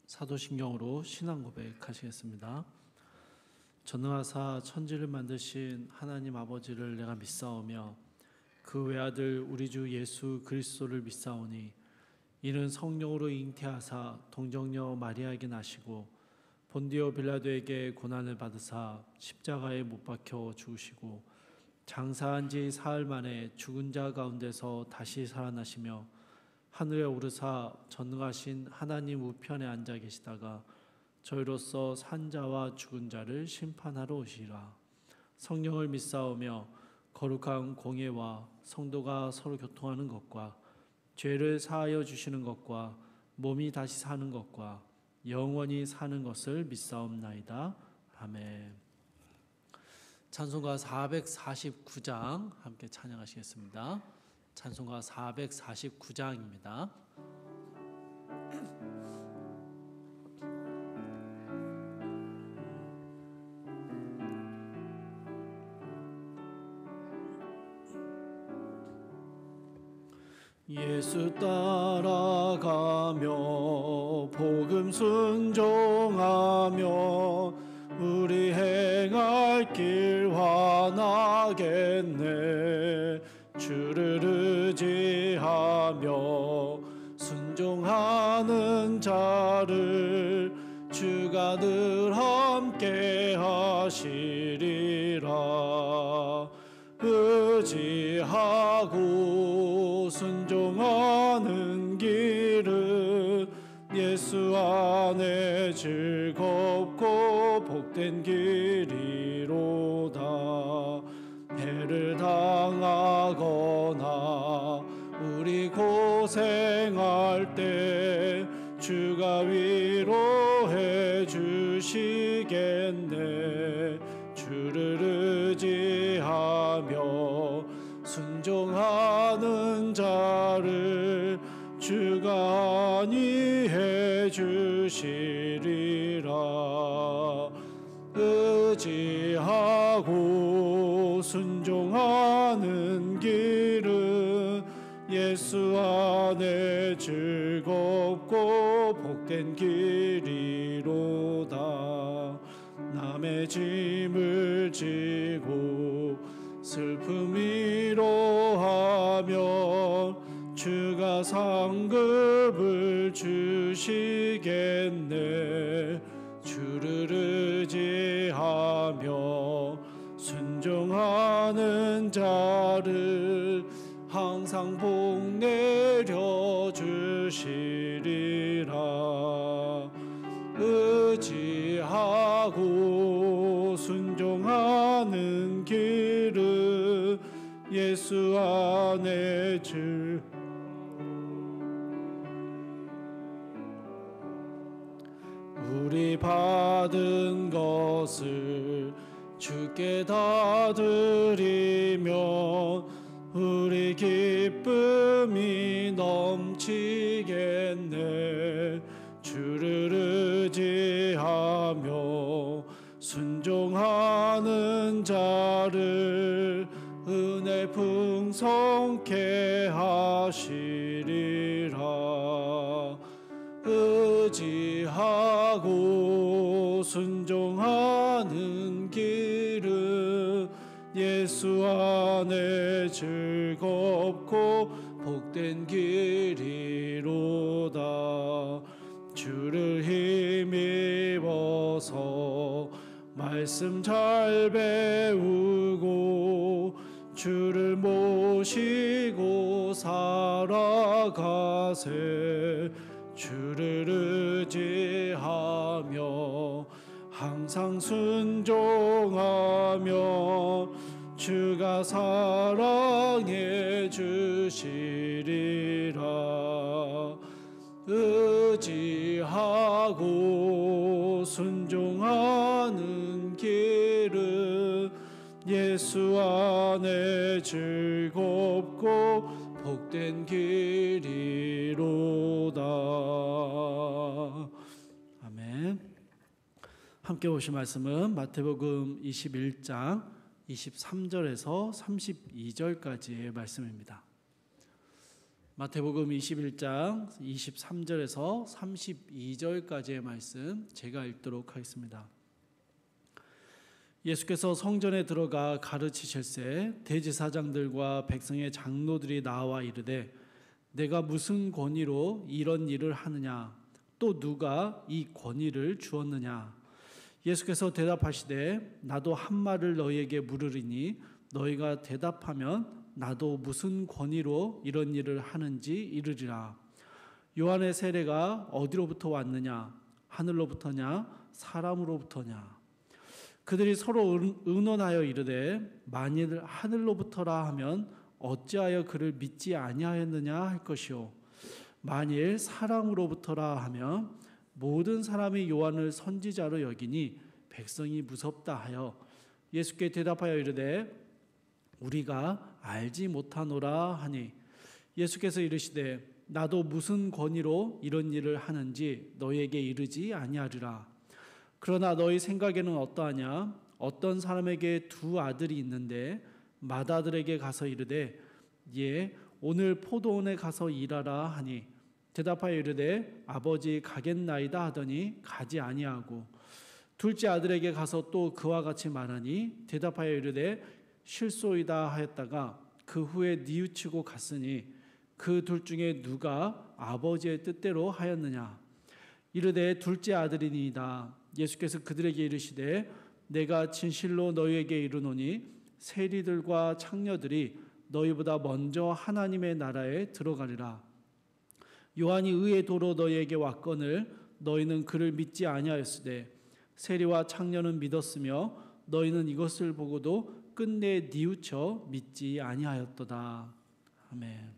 사도신경으로 신앙 고백하시겠습니다. 전능하사 천지를 만드신 하나님 아버지를 내가 믿사오며 그 외아들 우리 주 예수 그리스도를 믿사오니 이는 성령으로 잉태하사 동정녀 마리아에게 나시고 본디오 빌라도에게 고난을 받으사 십자가에 못 박혀 죽으시고 장사한 지 사흘 만에 죽은 자 가운데서 다시 살아나시며 하늘에 오르사 전능하신 하나님 우편에 앉아 계시다가 저희로서 산 자와 죽은 자를 심판하러 오시리라. 성령을 믿사오며 거룩한 공예와 성도가 서로 교통하는 것과 죄를 사하여 주시는 것과 몸이 다시 사는 것과 영원히 사는 것을 믿사옵나이다. 아멘. 찬송가 449장 함께 찬양하시겠습니다. 찬송가 449장입니다. 예수 따라가며 복음 순종하며 우리 행할 길 환하겠네. 주를 의지하며 순종하는 자를 주가 늘 함께 하시리라. 의지하고 순종하는 길은 예수 안에 즐겁고 복된 길이로다. 해를 당하거나 우리 고생할 때 주가 위로해 주시겠네. 주를 의지하며 순종하는 자를 주가 안위해 주시리라. 의지하고 순종하는 길은 예수 안에 즐겁고 복된 길이로다. 남의 짐을 지고 슬픔 위로하며 주가 상급을 주시겠네. 주를 의지하며 순종하는 자를 항상 복 내려 주시리라. 의지하고 순종하는 길은 예수 안에 우리 받은 것을 주께 다 드리면 우리 기쁨이 넘치겠네. 주를 의지하며 순종하는 자를 은혜 풍성케 하시리라. 의지하고 순종하는 길은 예수 안에 즐겁고 복된 길이로다. 주를 힘입어서 말씀 잘 배우고 주를 모시고 살아가세. 주를 의지하며 항상 순종하며 주가 사랑해 주시리라. 의지하고 순종하는 길은 예수 안에 즐겁고 복된 길이로다. 아멘. 함께 보실 말씀은 마태복음 21장 23절에서 32절까지의 말씀입니다. 마태복음 21장 23절에서 32절까지의 말씀 제가 읽도록 하겠습니다. 예수께서 성전에 들어가 가르치실새 대제사장들과 백성의 장로들이 나와 이르되 내가 무슨 권위로 이런 일을 하느냐 또 누가 이 권위를 주었느냐. 예수께서 대답하시되 나도 한 말을 너희에게 물으리니 너희가 대답하면 나도 무슨 권위로 이런 일을 하는지 이르리라. 요한의 세례가 어디로부터 왔느냐? 하늘로부터냐? 사람으로부터냐? 그들이 서로 의논하여 이르되 만일 하늘로부터라 하면 어찌하여 그를 믿지 아니하였느냐 할 것이요 만일 사람으로부터라 하면 모든 사람이 요한을 선지자로 여기니 백성이 무섭다 하여 예수께 대답하여 이르되 우리가 알지 못하노라 하니 예수께서 이르시되 나도 무슨 권위로 이런 일을 하는지 너희에게 이르지 아니하리라. 그러나 너희 생각에는 어떠하냐? 어떤 사람에게 두 아들이 있는데 맏아들에게 가서 이르되 예 오늘 포도원에 가서 일하라 하니 대답하여 이르되 아버지 가겠나이다 하더니 가지 아니하고 둘째 아들에게 가서 또 그와 같이 말하니 대답하여 이르되 실소이다 하였다가 그 후에 뉘우치고 갔으니 그 둘 중에 누가 아버지의 뜻대로 하였느냐. 이르되 둘째 아들이니이다. 예수께서 그들에게 이르시되 내가 진실로 너희에게 이르노니 세리들과 창녀들이 너희보다 먼저 하나님의 나라에 들어가리라. 요한이 의의 도로 너희에게 왔거늘 너희는 그를 믿지 아니하였으되 세리와 창녀는 믿었으며 너희는 이것을 보고도 끝내 뉘우쳐 믿지 아니하였도다. 아멘.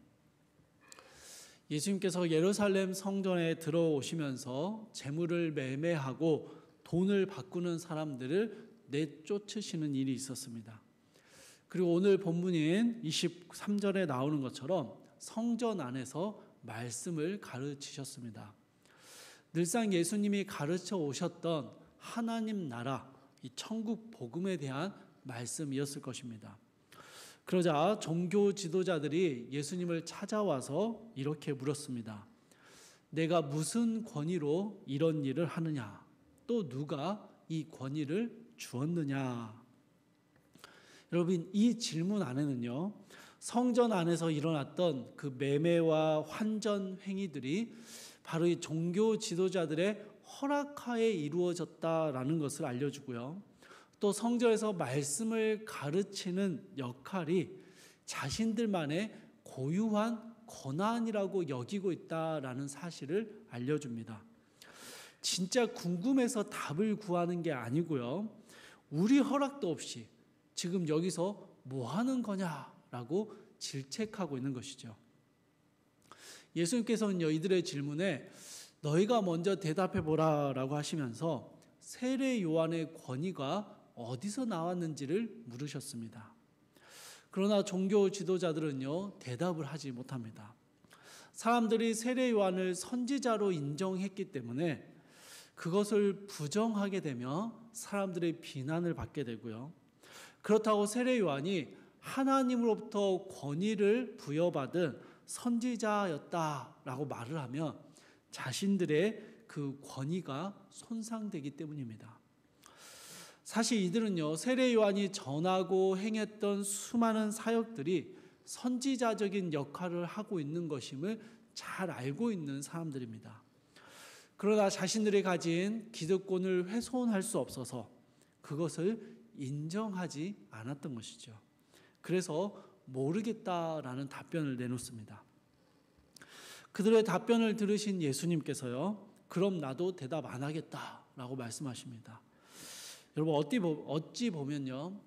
예수님께서 예루살렘 성전에 들어오시면서 재물을 매매하고 돈을 바꾸는 사람들을 내쫓으시는 일이 있었습니다. 그리고 오늘 본문인 23절에 나오는 것처럼 성전 안에서 말씀을 가르치셨습니다. 늘상 예수님이 가르쳐 오셨던 하나님 나라, 이 천국 복음에 대한 말씀이었을 것입니다. 그러자 종교 지도자들이 예수님을 찾아와서 이렇게 물었습니다. 내가 무슨 권위로 이런 일을 하느냐? 또 누가 이 권위를 주었느냐? 여러분, 이 질문 안에는요, 성전 안에서 일어났던 그 매매와 환전 행위들이 바로 이 종교 지도자들의 허락하에 이루어졌다라는 것을 알려주고요. 또 성전에서 말씀을 가르치는 역할이 자신들만의 고유한 권한이라고 여기고 있다라는 사실을 알려줍니다. 진짜 궁금해서 답을 구하는 게 아니고요. 우리 허락도 없이 지금 여기서 뭐 하는 거냐라고 질책하고 있는 것이죠. 예수님께서는요, 이들의 질문에 너희가 먼저 대답해 보라라고 하시면서 세례 요한의 권위가 어디서 나왔는지를 물으셨습니다. 그러나 종교 지도자들은요, 대답을 하지 못합니다. 사람들이 세례 요한을 선지자로 인정했기 때문에 그것을 부정하게 되면 사람들의 비난을 받게 되고요. 그렇다고 세례 요한이 하나님으로부터 권위를 부여받은 선지자였다라고 말을 하면 자신들의 그 권위가 손상되기 때문입니다. 사실 이들은요, 세례 요한이 전하고 행했던 수많은 사역들이 선지자적인 역할을 하고 있는 것임을 잘 알고 있는 사람들입니다. 그러나 자신들이 가진 기득권을 훼손할 수 없어서 그것을 인정하지 않았던 것이죠. 그래서 모르겠다라는 답변을 내놓습니다. 그들의 답변을 들으신 예수님께서요, 그럼 나도 대답 안 하겠다라고 말씀하십니다. 여러분, 어찌 보면요,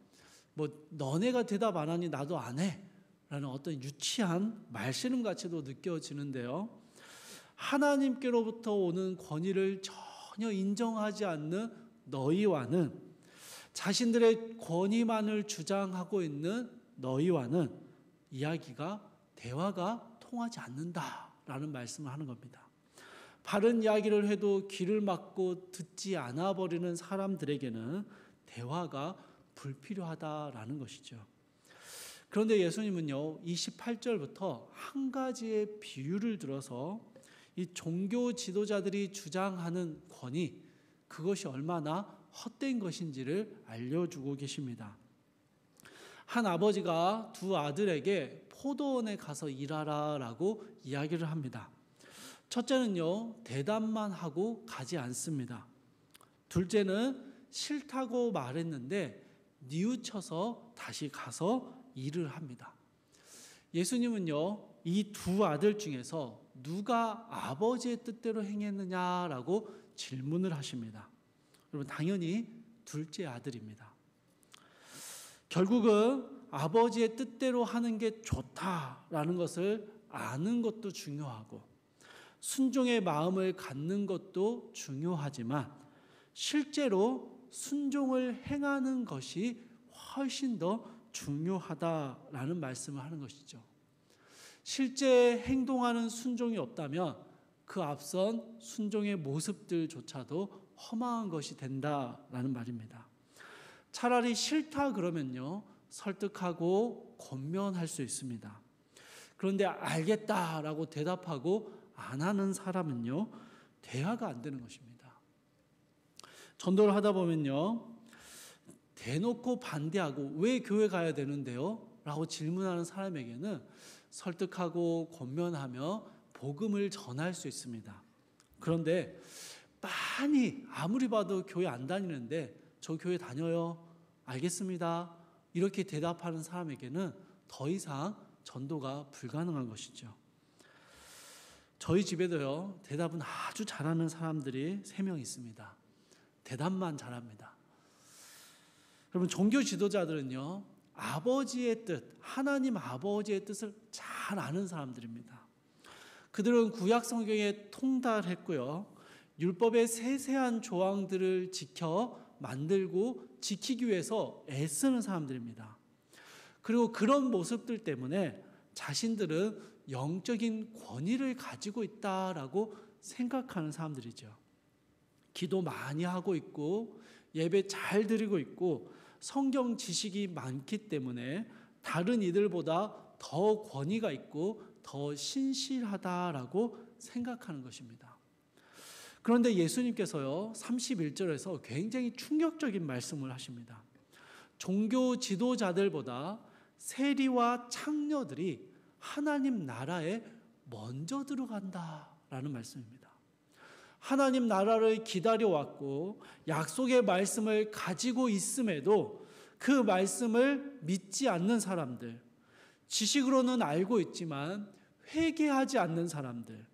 뭐 너네가 대답 안 하니 나도 안 해라는 어떤 유치한 말씨름같이도 느껴지는데요. 하나님께로부터 오는 권위를 전혀 인정하지 않는 너희와는, 자신들의 권위만을 주장하고 있는 너희와는 대화가 통하지 않는다라는 말씀을 하는 겁니다. 바른 이야기를 해도 귀를 막고 듣지 않아 버리는 사람들에게는 대화가 불필요하다라는 것이죠. 그런데 예수님은요, 28절부터 한 가지의 비유를 들어서 이 종교 지도자들이 주장하는 권위, 그것이 얼마나 헛된 것인지를 알려주고 계십니다. 한 아버지가 두 아들에게 포도원에 가서 일하라라고 이야기를 합니다. 첫째는요, 대답만 하고 가지 않습니다. 둘째는 싫다고 말했는데 뉘우쳐서 다시 가서 일을 합니다. 예수님은요, 이 두 아들 중에서 누가 아버지의 뜻대로 행했느냐라고 질문을 하십니다. 여러분, 당연히 둘째 아들입니다. 결국은 아버지의 뜻대로 하는 게 좋다라는 것을 아는 것도 중요하고 순종의 마음을 갖는 것도 중요하지만 실제로 순종을 행하는 것이 훨씬 더 중요하다라는 말씀을 하는 것이죠. 실제 행동하는 순종이 없다면 그 앞선 순종의 모습들조차도 허망한 것이 된다라는 말입니다. 차라리 싫다 그러면요, 설득하고 권면할 수 있습니다. 그런데 알겠다라고 대답하고 안 하는 사람은요, 대화가 안 되는 것입니다. 전도를 하다 보면요, 대놓고 반대하고 왜 교회 가야 되는데요? 라고 질문하는 사람에게는 설득하고 권면하며 복음을 전할 수 있습니다. 그런데 많이 아무리 봐도 교회 안 다니는데 저 교회 다녀요. 알겠습니다. 이렇게 대답하는 사람에게는 더 이상 전도가 불가능한 것이죠. 저희 집에도요, 대답은 아주 잘하는 사람들이 3명 있습니다. 대답만 잘합니다. 여러분, 종교 지도자들은요, 아버지의 뜻, 하나님 아버지의 뜻을 잘 아는 사람들입니다. 그들은 구약 성경에 통달했고요, 율법의 세세한 조항들을 지켜 만들고 지키기 위해서 애쓰는 사람들입니다. 그리고 그런 모습들 때문에 자신들은 영적인 권위를 가지고 있다라고 생각하는 사람들이죠. 기도 많이 하고 있고 예배 잘 드리고 있고 성경 지식이 많기 때문에 다른 이들보다 더 권위가 있고 더 신실하다라고 생각하는 것입니다. 그런데 예수님께서요, 31절에서 굉장히 충격적인 말씀을 하십니다. 종교 지도자들보다 세리와 창녀들이 하나님 나라에 먼저 들어간다라는 말씀입니다. 하나님 나라를 기다려왔고 약속의 말씀을 가지고 있음에도 그 말씀을 믿지 않는 사람들, 지식으로는 알고 있지만 회개하지 않는 사람들,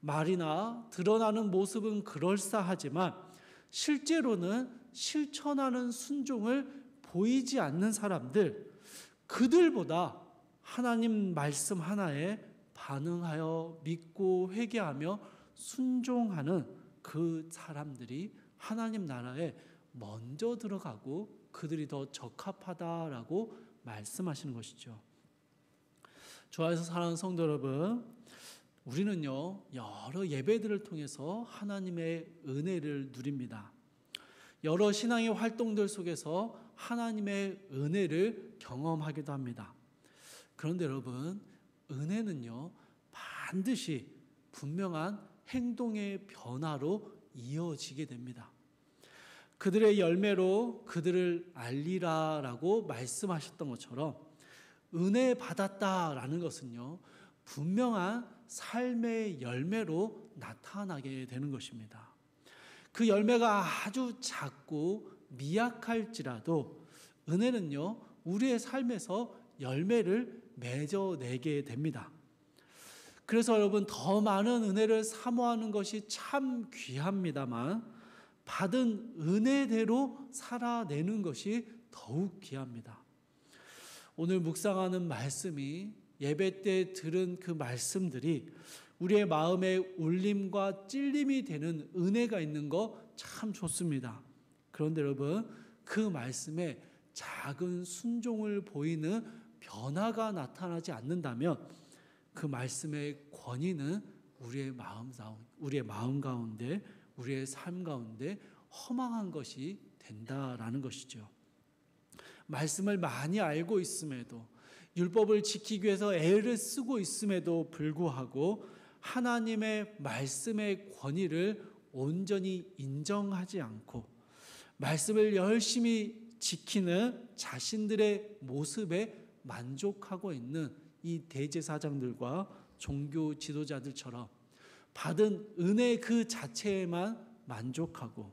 말이나 드러나는 모습은 그럴싸하지만 실제로는 실천하는 순종을 보이지 않는 사람들, 그들보다 하나님 말씀 하나에 반응하여 믿고 회개하며 순종하는 그 사람들이 하나님 나라에 먼저 들어가고 그들이 더 적합하다라고 말씀하시는 것이죠. 좋아해서 사랑하는 성도 여러분, 우리는요, 여러 예배들을 통해서 하나님의 은혜를 누립니다. 여러 신앙의 활동들 속에서 하나님의 은혜를 경험하기도 합니다. 그런데 여러분, 은혜는요, 반드시 분명한 행동의 변화로 이어지게 됩니다. 그들의 열매로 그들을 알리라라고 말씀하셨던 것처럼 은혜 받았다라는 것은요, 분명한 삶의 열매로 나타나게 되는 것입니다. 그 열매가 아주 작고 미약할지라도 은혜는요, 우리의 삶에서 열매를 맺어내게 됩니다. 그래서 여러분, 더 많은 은혜를 사모하는 것이 참 귀합니다만 받은 은혜대로 살아내는 것이 더욱 귀합니다. 오늘 묵상하는 말씀이, 예배 때 들은 그 말씀들이 우리의 마음에 울림과 찔림이 되는 은혜가 있는 거 참 좋습니다. 그런데 여러분, 그 말씀에 작은 순종을 보이는 변화가 나타나지 않는다면 그 말씀의 권위는 우리의 마음 가운데, 우리의 삶 가운데 허망한 것이 된다라는 것이죠. 말씀을 많이 알고 있음에도, 율법을 지키기 위해서 애를 쓰고 있음에도 불구하고 하나님의 말씀의 권위를 온전히 인정하지 않고 말씀을 열심히 지키는 자신들의 모습에 만족하고 있는 이 대제사장들과 종교 지도자들처럼 받은 은혜 그 자체에만 만족하고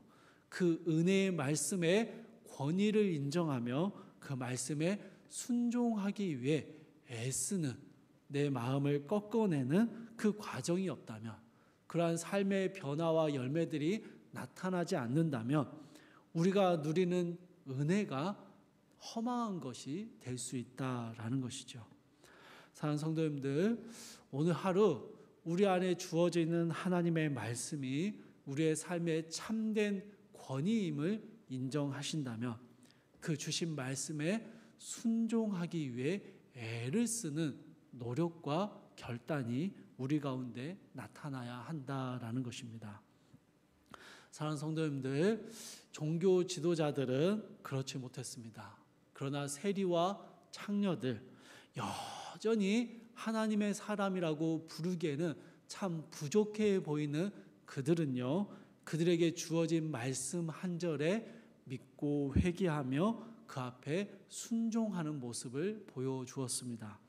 그 은혜의 말씀의 권위를 인정하며 그 말씀에 순종하기 위해 애쓰는 내 마음을 꺾어내는 그 과정이 없다면, 그러한 삶의 변화와 열매들이 나타나지 않는다면 우리가 누리는 은혜가 허망한 것이 될 수 있다라는 것이죠. 사랑하는 성도님들, 오늘 하루 우리 안에 주어져 있는 하나님의 말씀이 우리의 삶의 참된 권위임을 인정하신다면 그 주신 말씀에 순종하기 위해 애를 쓰는 노력과 결단이 우리 가운데 나타나야 한다라는 것입니다. 사랑하는 성도님들, 종교 지도자들은 그렇지 못했습니다. 그러나 세리와 창녀들, 여전히 하나님의 사람이라고 부르기에는 참 부족해 보이는 그들은요, 그들에게 주어진 말씀 한 절에 믿고 회개하며 그 앞에 순종하는 모습을 보여주었습니다.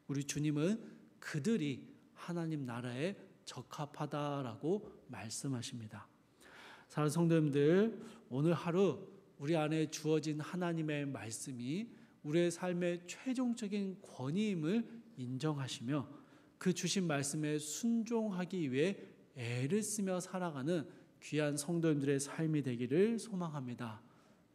우리 주님은 그들이 하나님 나라에 적합하다라고 말씀하십니다. 사랑하는 성도님들, 오늘 하루 우리 안에 주어진 하나님의 말씀이 우리의 삶의 최종적인 권위임을 인정하시며 그 주신 말씀에 순종하기 위해 애를 쓰며 살아가는 귀한 성도님들의 삶이 되기를 소망합니다.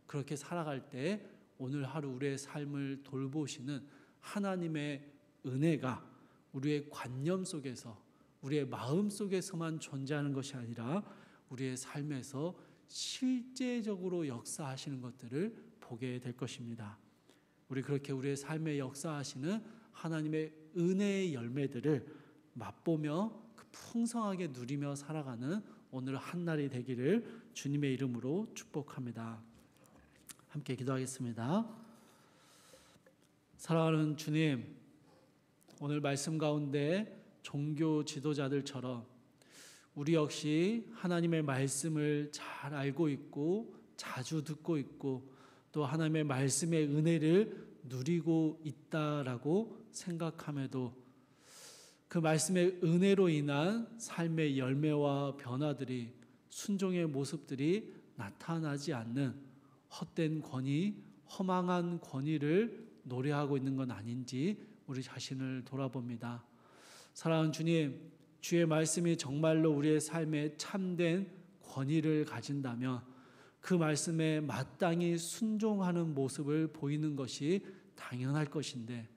그렇게 살아갈 때 오늘 하루 우리의 삶을 돌보시는 하나님의 은혜가 우리의 관념 속에서, 우리의 마음 속에서만 존재하는 것이 아니라 우리의 삶에서 실제적으로 역사하시는 것들을 보게 될 것입니다. 우리 그렇게 우리의 삶에 역사하시는 하나님의 은혜의 열매들을 맛보며 그 풍성하게 누리며 살아가는 오늘 한날이 되기를 주님의 이름으로 축복합니다. 함께 기도하겠습니다. 사랑하는 주님, 오늘 말씀 가운데 종교 지도자들처럼 우리 역시 하나님의 말씀을 잘 알고 있고 자주 듣고 있고 또 하나님의 말씀의 은혜를 누리고 있다라고 생각함에도 그 말씀의 은혜로 인한 삶의 열매와 변화들이, 순종의 모습들이 나타나지 않는 헛된 권위, 허망한 권위를 노래하고 있는 건 아닌지 우리 자신을 돌아봅니다. 사랑하는 주님, 주의 말씀이 정말로 우리의 삶에 참된 권위를 가진다면 그 말씀에 마땅히 순종하는 모습을 보이는 것이 당연할 것인데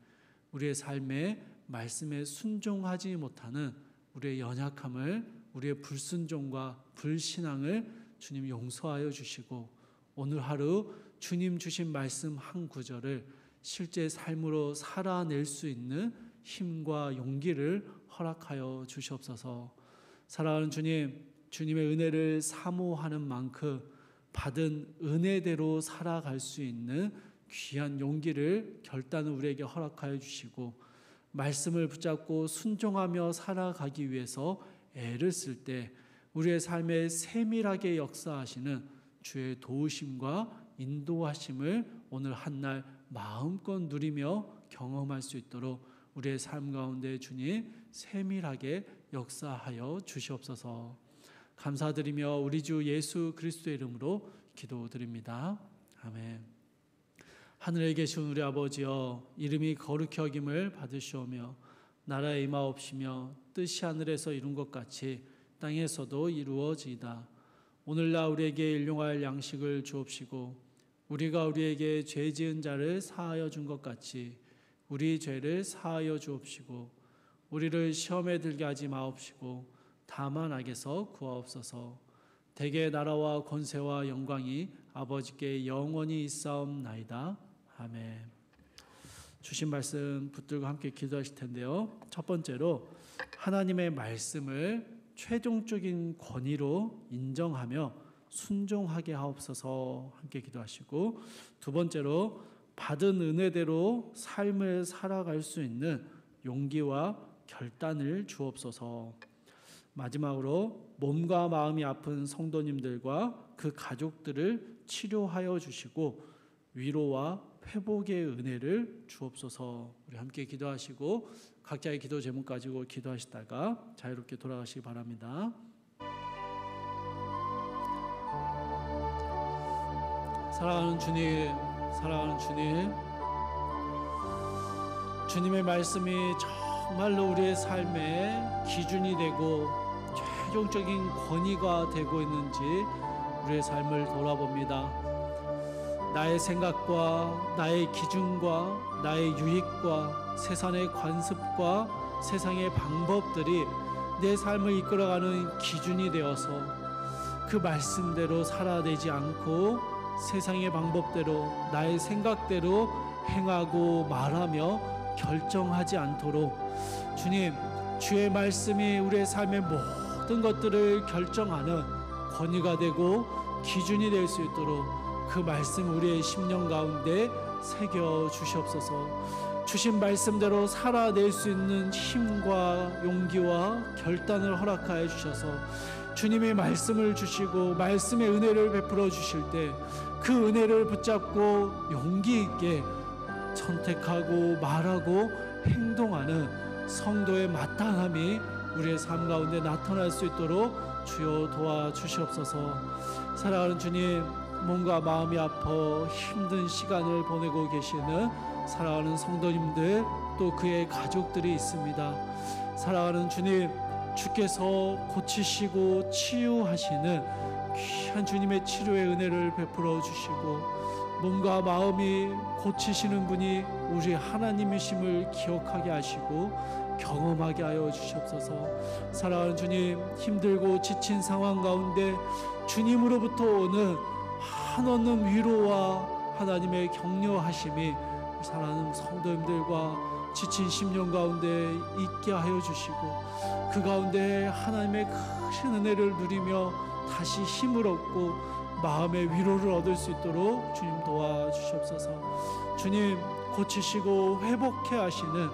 우리의 삶에 말씀에 순종하지 못하는 우리의 연약함을, 우리의 불순종과 불신앙을 주님 용서하여 주시고 오늘 하루 주님 주신 말씀 한 구절을 실제 삶으로 살아낼 수 있는 힘과 용기를 허락하여 주시옵소서. 사랑하는 주님, 주님의 은혜를 사모하는 만큼 받은 은혜대로 살아갈 수 있는 귀한 용기를, 결단을 우리에게 허락하여 주시고 말씀을 붙잡고 순종하며 살아가기 위해서 애를 쓸 때 우리의 삶에 세밀하게 역사하시는 주의 도우심과 인도하심을 오늘 한날 마음껏 누리며 경험할 수 있도록 우리의 삶 가운데 주님 세밀하게 역사하여 주시옵소서. 감사드리며 우리 주 예수 그리스도의 이름으로 기도드립니다. 아멘. 하늘에 계신 우리 아버지여, 이름이 거룩히 여김을 받으시오며 나라에 임하옵시며 뜻이 하늘에서 이룬 것 같이 땅에서도 이루어지이다. 오늘날 우리에게 일용할 양식을 주옵시고 우리가 우리에게 죄 지은 자를 사하여 준 것 같이 우리 죄를 사하여 주옵시고 우리를 시험에 들게 하지 마옵시고 다만 악에서 구하옵소서. 대개 나라와 권세와 영광이 아버지께 영원히 있사옵나이다. 아멘. 주신 말씀 붙들고 함께 기도하실 텐데요. 첫 번째로 하나님의 말씀을 최종적인 권위로 인정하며 순종하게 하옵소서 함께 기도하시고, 두 번째로 받은 은혜대로 삶을 살아갈 수 있는 용기와 결단을 주옵소서. 마지막으로 몸과 마음이 아픈 성도님들과 그 가족들을 치료하여 주시고 위로와 회복의 은혜를 주옵소서. 우리 함께 기도하시고 각자의 기도 제목 가지고 기도하시다가 자유롭게 돌아가시기 바랍니다. 사랑하는 주님, 사랑하는 주님, 주님의 말씀이 정말로 우리의 삶의 기준이 되고 최종적인 권위가 되고 있는지 우리의 삶을 돌아봅니다. 나의 생각과 나의 기준과 나의 유익과 세상의 관습과 세상의 방법들이 내 삶을 이끌어가는 기준이 되어서 그 말씀대로 살아내지 않고 세상의 방법대로 나의 생각대로 행하고 말하며 결정하지 않도록 주님, 주의 말씀이 우리의 삶의 모든 것들을 결정하는 권위가 되고 기준이 될 수 있도록 그 말씀 우리의 심령 가운데 새겨 주시옵소서. 주신 말씀대로 살아낼 수 있는 힘과 용기와 결단을 허락하여 주셔서 주님의 말씀을 주시고 말씀의 은혜를 베풀어 주실 때 그 은혜를 붙잡고 용기 있게 선택하고 말하고 행동하는 성도의 마땅함이 우리의 삶 가운데 나타날 수 있도록 주여 도와주시옵소서. 사랑하는 주님, 몸과 마음이 아파 힘든 시간을 보내고 계시는 사랑하는 성도님들 또 그의 가족들이 있습니다. 사랑하는 주님, 주께서 고치시고 치유하시는 귀한 주님의 치료의 은혜를 베풀어 주시고 몸과 마음이 고치시는 분이 우리 하나님이심을 기억하게 하시고 경험하게 하여 주시옵소서. 사랑하는 주님, 힘들고 지친 상황 가운데 주님으로부터 오는 한없는 위로와 하나님의 격려하심이 사랑하는 성도님들과 지친 심령 가운데 있게 하여 주시고 그 가운데 하나님의 큰 은혜를 누리며 다시 힘을 얻고 마음의 위로를 얻을 수 있도록 주님 도와주시옵소서. 주님, 고치시고 회복해 하시는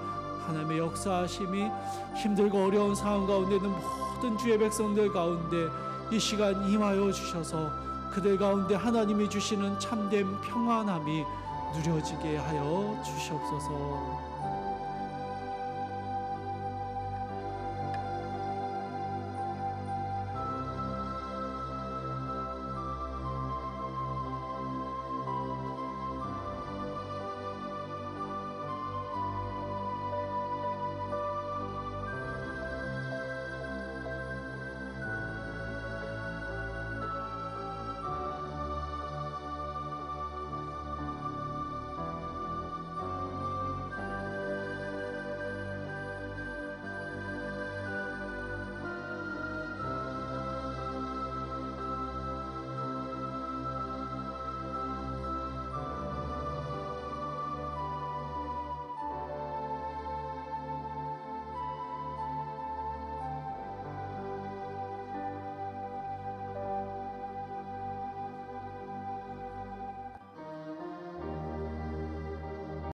하나님의 역사하심이 힘들고 어려운 상황 가운데 있는 모든 주의 백성들 가운데 이 시간 임하여 주셔서 그들 가운데 하나님이 주시는 참된 평안함이 누려지게 하여 주시옵소서.